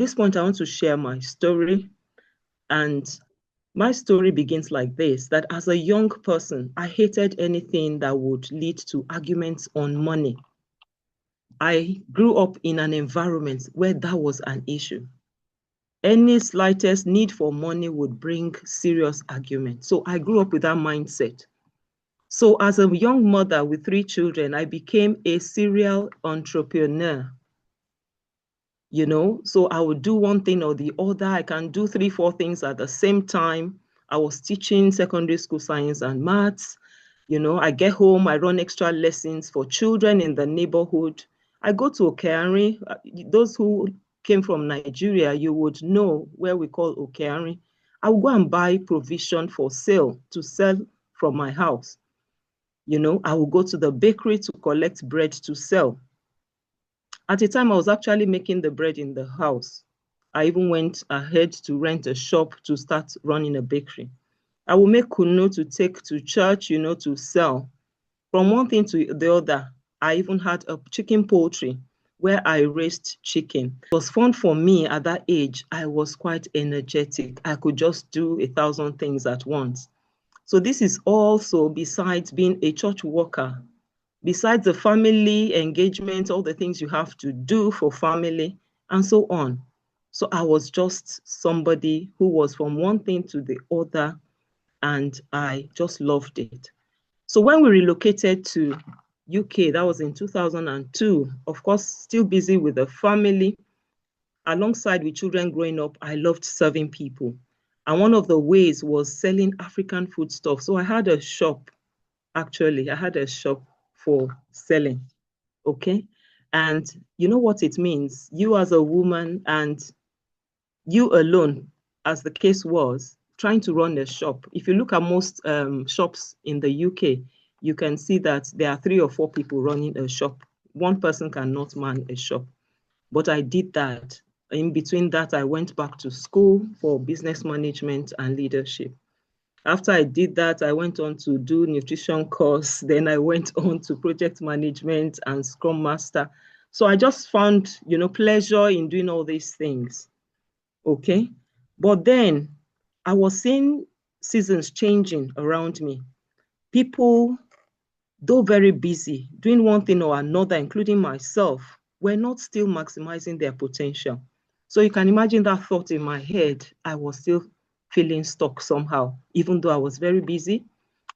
this point, I want to share my story. And my story begins like this, that as a young person, I hated anything that would lead to arguments on money. I grew up in an environment where that was an issue. Any slightest need for money would bring serious argument. So I grew up with that mindset. So as a young mother with 3 children, I became a serial entrepreneur. So I would do one thing or the other. I can do 3, 4 things at the same time. I was teaching secondary school science and maths. I get home, I run extra lessons for children in the neighborhood. I go to Okeari. Those who came from Nigeria, you would know where we call Okeari. I will go and buy provision for sale to sell from my house. I will go to the bakery to collect bread to sell. At the time, I was actually making the bread in the house. I even went ahead to rent a shop to start running a bakery. I will make kunu to take to church, to sell. From one thing to the other, I even had a chicken poultry where I raised chicken. It was fun for me at that age. I was quite energetic. I could just do 1,000 things at once. So this is also besides being a church worker, besides the family engagement, all the things you have to do for family, and so on. So I was just somebody who was from one thing to the other, and I just loved it. So when we relocated to UK, that was in 2002, of course, still busy with the family. Alongside with children growing up, I loved serving people. And one of the ways was selling African food stuff. So I had a shop, actually. I had a shop for selling, okay? And you know what it means? You as a woman and you alone, as the case was, trying to run a shop. If you look at most shops in the UK, you can see that there are 3 or 4 people running a shop. One person cannot man a shop. But I did that. In between that, I went back to school for business management and leadership. After I did that, I went on to do nutrition course. Then I went on to project management and Scrum Master. So I just found, pleasure in doing all these things. Okay. But then I was seeing seasons changing around me. People, though very busy, doing one thing or another, including myself, were not still maximizing their potential. So you can imagine that thought in my head. I was still feeling stuck somehow, even though I was very busy.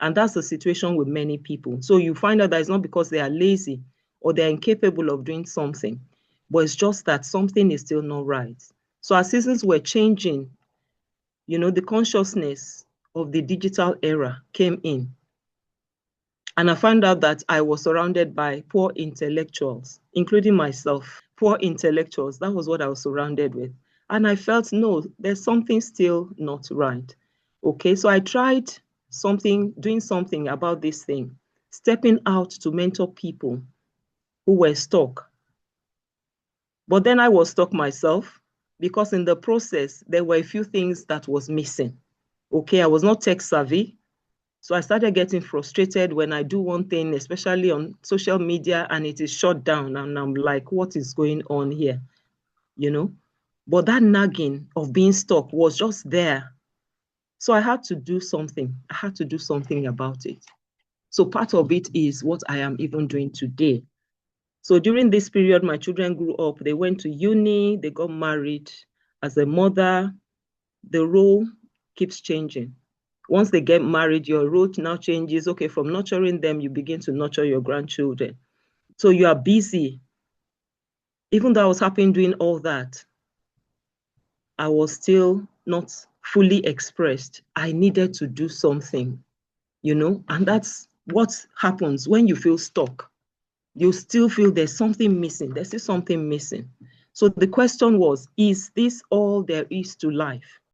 And that's the situation with many people. So you find out that it's not because they are lazy or they're incapable of doing something, but it's just that something is still not right. So as seasons were changing, the consciousness of the digital era came in. And I found out that I was surrounded by poor intellectuals, including myself. Poor intellectuals, that was what I was surrounded with. And I felt, no, there's something still not right. Okay, so I tried doing something about this thing, stepping out to mentor people who were stuck. But then I was stuck myself because in the process, there were a few things that was missing. Okay, I was not tech savvy. So I started getting frustrated when I do one thing, especially on social media, and it is shut down. And I'm like, what is going on here? But that nagging of being stuck was just there. So I had to do something. I had to do something about it. So part of it is what I am even doing today. So during this period, my children grew up. They went to uni. They got married. As a mother, the role keeps changing. Once they get married, your role now changes. Okay, from nurturing them, you begin to nurture your grandchildren. So you are busy. Even though I was happy doing all that, I was still not fully expressed. I needed to do something, and that's what happens when you feel stuck. You still feel there's something missing. There's still something missing. So the question was, is this all there is to life?